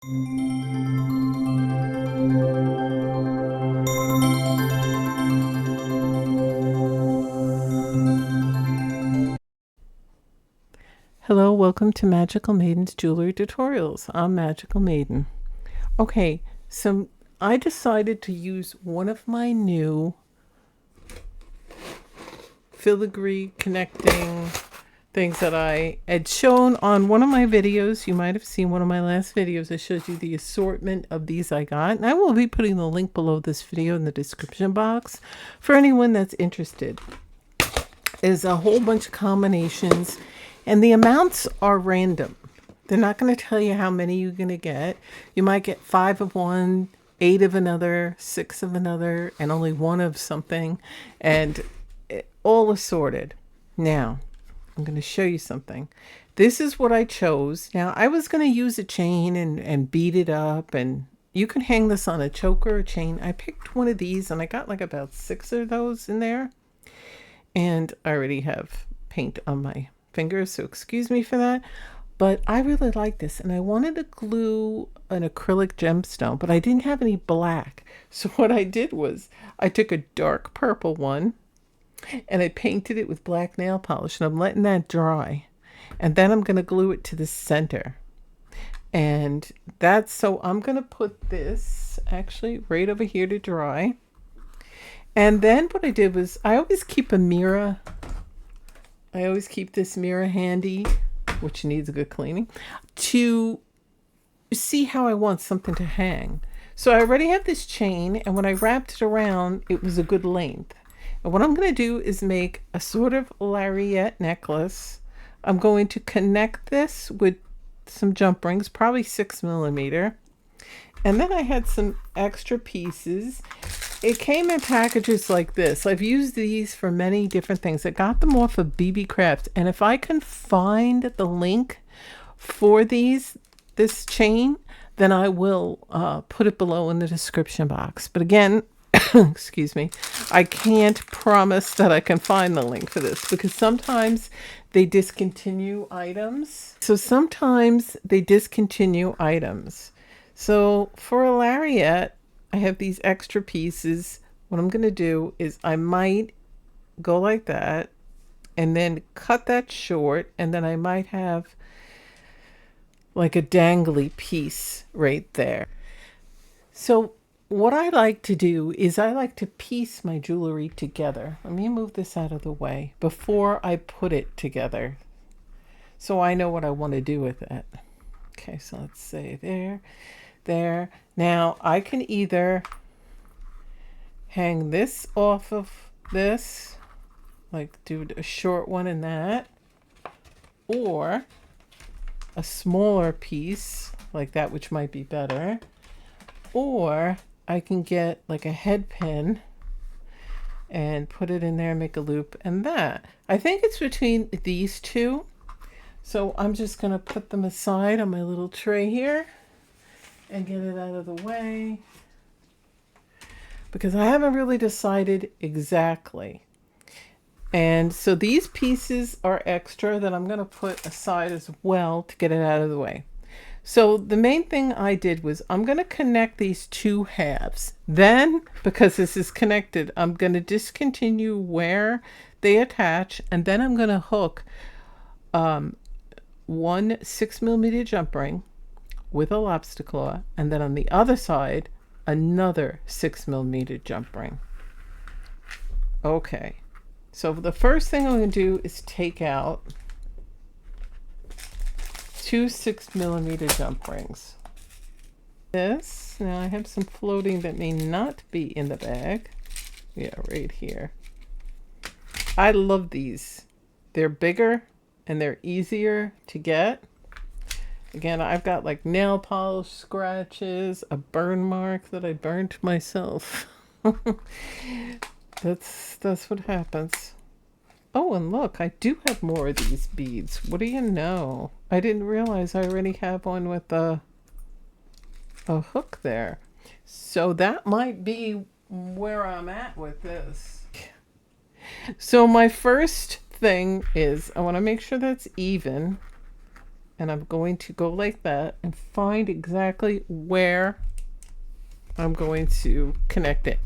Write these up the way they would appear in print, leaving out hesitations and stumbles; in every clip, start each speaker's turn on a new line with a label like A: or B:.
A: Hello, welcome to Magical Maiden's Jewelry Tutorials. I'm Magical Maiden. Okay, so I decided to use one of my new filigree connecting things that I had shown on one of my videos. You might have seen one of my last videos. I showed you the assortment of these I got, and I will be putting the link below this video in the description box for anyone that's interested. Is a whole bunch of combinations, and the amounts are random. They're not going to tell you how many you're going to get. You might get 5 of one, 8 of another, 6 of another, and only 1 of something, and all assorted. Now, I'm going to show you something. This is what I chose. Now, I was going to use a chain and beat it up, and you can hang this on a choker or chain. I picked one of these, and I got like about 6 of those in there. And I already have paint on my fingers, so excuse me for that. But I really like this, and I wanted to glue an acrylic gemstone, but I didn't have any black. So what I did was I took a dark purple one and I painted it with black nail polish, and I'm letting that dry. And then I'm going to glue it to the center. And that's, so I'm going to put this actually right over here to dry. And then what I did was I always keep a mirror. I always keep this mirror handy, which needs a good cleaning, to see how I want something to hang. So I already have this chain, and when I wrapped it around, it was a good length. And what I'm going to do is make a sort of lariat necklace. I'm going to connect this with some jump rings, probably 6mm. And then I had some extra pieces. It came in packages like this. I've used these for many different things. I got them off of BB Crafts. And if I can find the link for this chain, then I will put it below in the description box. But again, excuse me, I can't promise that I can find the link for this, because sometimes they discontinue items. So for a lariat, I have these extra pieces. What I'm going to do is I might go like that and then cut that short, and then I might have like a dangly piece right there. So what I like to do is I like to piece my jewelry together. Let me move this out of the way before I put it together, so I know what I want to do with it. Okay, so let's say there. Now I can either hang this off of this, like do a short one in that, or a smaller piece like that, which might be better, or I can get like a head pin and put it in there, make a loop, and that. I think it's between these two. So I'm just going to put them aside on my little tray here and get it out of the way, because I haven't really decided exactly. And so these pieces are extra that I'm going to put aside as well to get it out of the way. So the main thing I did was I'm going to connect these two halves. Then, because this is connected, I'm going to discontinue where they attach, and then I'm going to hook one 6mm jump ring with a lobster claw, and then on the other side another 6mm jump ring. Okay, so the first thing I'm going to do is take out 2 6mm jump rings. This, now I have some floating that may not be in the bag. Yeah, right here. I love these. They're bigger and they're easier to get. Again, I've got like nail polish scratches, a burn mark that I burned myself. That's what happens. Oh, and look, I do have more of these beads. What do you know? I didn't realize I already have one with a hook there. So that might be where I'm at with this. So my first thing is I want to make sure that's even. And I'm going to go like that and find exactly where I'm going to connect it.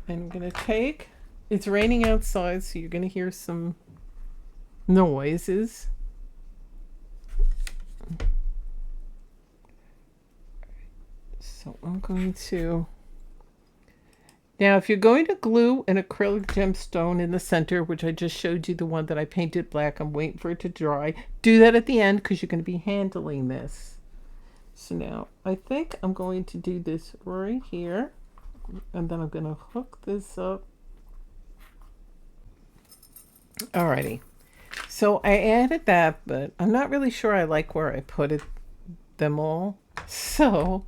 A: And I'm going to take, it's raining outside, so you're going to hear some noises. So I'm going to, now if you're going to glue an acrylic gemstone in the center, which I just showed you the one that I painted black, I'm waiting for it to dry. Do that at the end because you're going to be handling this. So now I think I'm going to do this right here, and then I'm going to hook this up. Alrighty. So I added that, but I'm not really sure I like where I put it, them all. So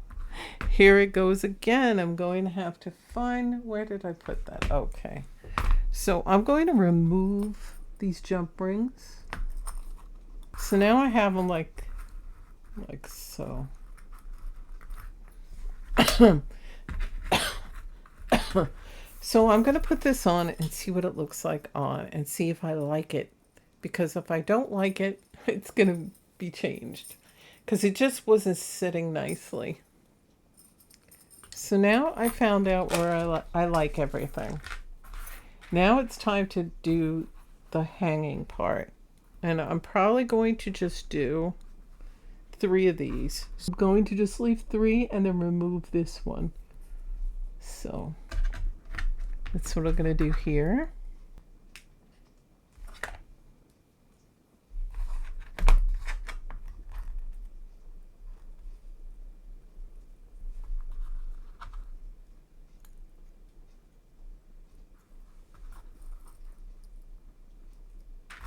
A: here it goes again. I'm going to have to find, where did I put that? Okay. So I'm going to remove these jump rings. So now I have them like so. So I'm going to put this on and see what it looks like on and see if I like it. Because if I don't like it, it's going to be changed. Because it just wasn't sitting nicely. So now I found out where I like everything. Now it's time to do the hanging part. And I'm probably going to just do 3 of these. So I'm going to just leave 3 and then remove this one. So that's what I'm going to do here.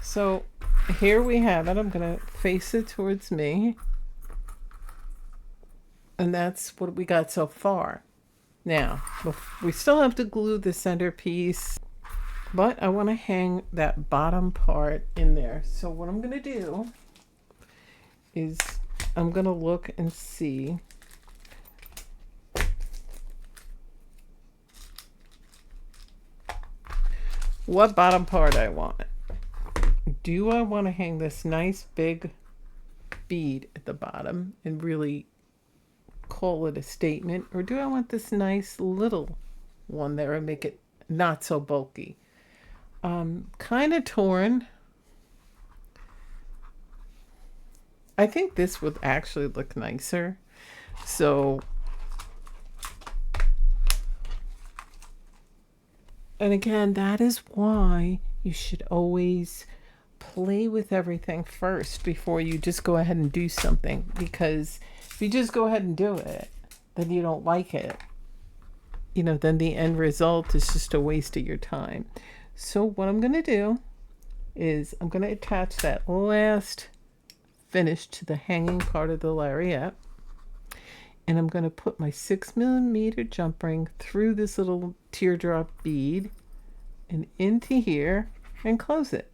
A: So here we have it. I'm going to face it towards me. And that's what we got so far. Now, we still have to glue the centerpiece, but I want to hang that bottom part in there. So what I'm going to do is I'm going to look and see what bottom part I want. Do I want to hang this nice big bead at the bottom and really call it a statement, or do I want this nice little one there and make it not so bulky? Kind of torn. I think this would actually look nicer. So, and again, that is why you should always play with everything first before you just go ahead and do something. Because if you just go ahead and do it, then you don't like it. You know, then the end result is just a waste of your time. So what I'm going to do is I'm going to attach that last finish to the hanging part of the lariat. And I'm going to put my 6mm jump ring through this little teardrop bead and into here and close it.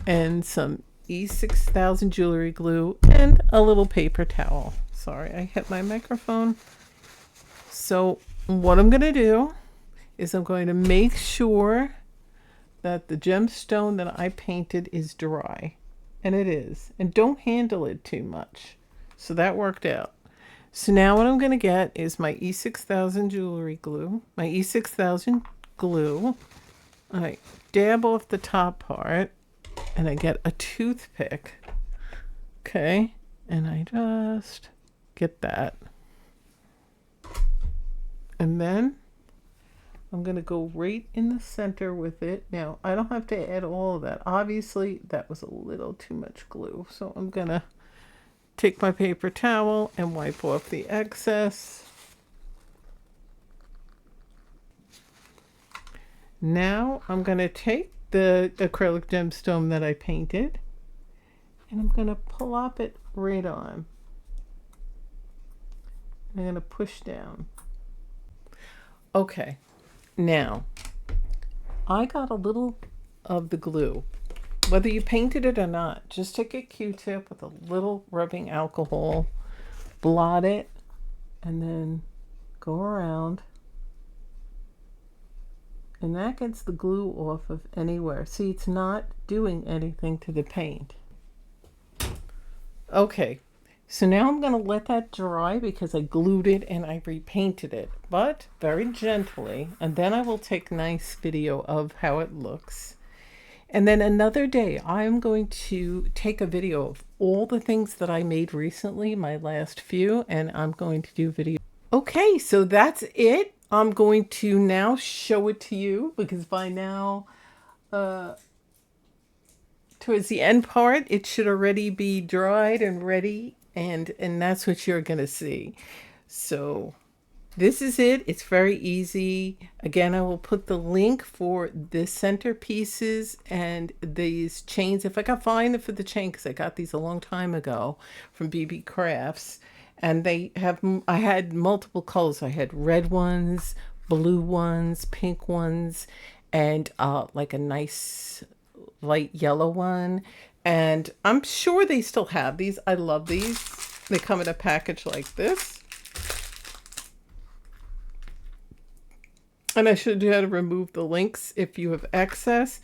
A: And some E6000 jewelry glue and a little paper towel. Sorry, I hit my microphone. So what I'm going to do is I'm going to make sure that the gemstone that I painted is dry. And it is. And don't handle it too much. So that worked out. So now what I'm going to get is my E6000 jewelry glue, my E6000 glue. I dab off the top part and I get a toothpick. Okay. And I just get that. And then I'm going to go right in the center with it. Now, I don't have to add all of that. Obviously, that was a little too much glue. So I'm going to take my paper towel and wipe off the excess. Now I'm going to take the acrylic gemstone that I painted and I'm going to plop it right on. I'm going to push down. Okay, now I got a little of the glue. Whether you painted it or not, just take a Q-tip with a little rubbing alcohol, blot it, and then go around And that gets the glue off of anywhere. See, it's not doing anything to the paint. Okay, so now I'm going to let that dry because I glued it and I repainted it, but very gently. And then I will take a nice video of how it looks. And then another day, I'm going to take a video of all the things that I made recently, my last few, and I'm going to do video. Okay, so that's it. I'm going to now show it to you because by now, towards the end part, it should already be dried and ready, and that's what you're going to see. So this is it. It's very easy. Again, I will put the link for the centerpieces and these chains. If I can find it for the chain, because I got these a long time ago from BB Crafts. And they have, I had multiple colors. I had red ones, blue ones, pink ones, and like a nice light yellow one. And I'm sure they still have these. I love these. They come in a package like this. And I should have to remove the links if you have excess.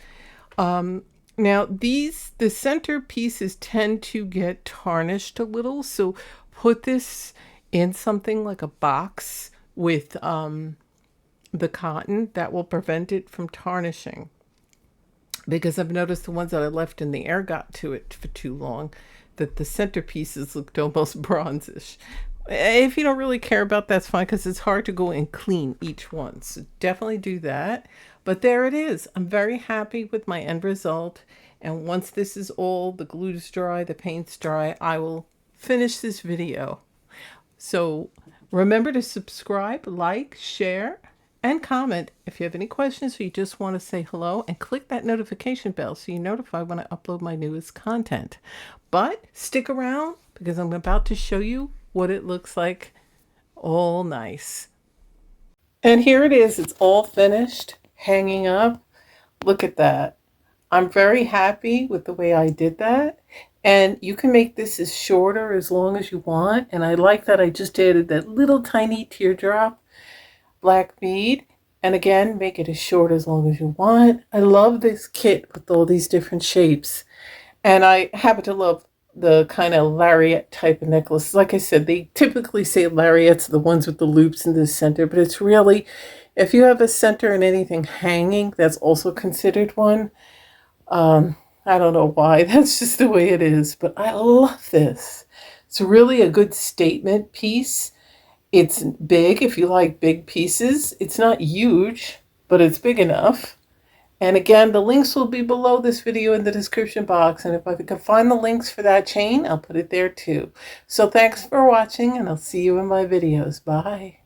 A: Now the center pieces tend to get tarnished a little. So put this in something like a box with the cotton. That will prevent it from tarnishing. Because I've noticed the ones that I left in the air got to it for too long, that the centerpieces looked almost bronzish. If you don't really care about that's fine, because it's hard to go and clean each one. So definitely do that. But there it is. I'm very happy with my end result. And once this is all, the glue's dry, the paint's dry, I will finish this video. So remember to subscribe, like, share, and comment if you have any questions or you just want to say hello, and click that notification bell so you're notified when I upload my newest content. But stick around because I'm about to show you what it looks like all nice. And here it is. It's all finished, hanging up. Look at that. I'm very happy with the way I did that. And you can make this as shorter as long as you want. And I like that I just added that little tiny teardrop black bead. And again, make it as short as long as you want. I love this kit with all these different shapes. And I happen to love the kind of lariat type of necklaces. Like I said, they typically say lariats, the ones with the loops in the center, but it's really, if you have a center and anything hanging, that's also considered one. I don't know why, that's just the way it is, but I love this. It's really a good statement piece. It's big if you like big pieces. It's not huge, but it's big enough. And again, the links will be below this video in the description box. And if I can find the links for that chain, I'll put it there too. So thanks for watching, and I'll see you in my videos. Bye.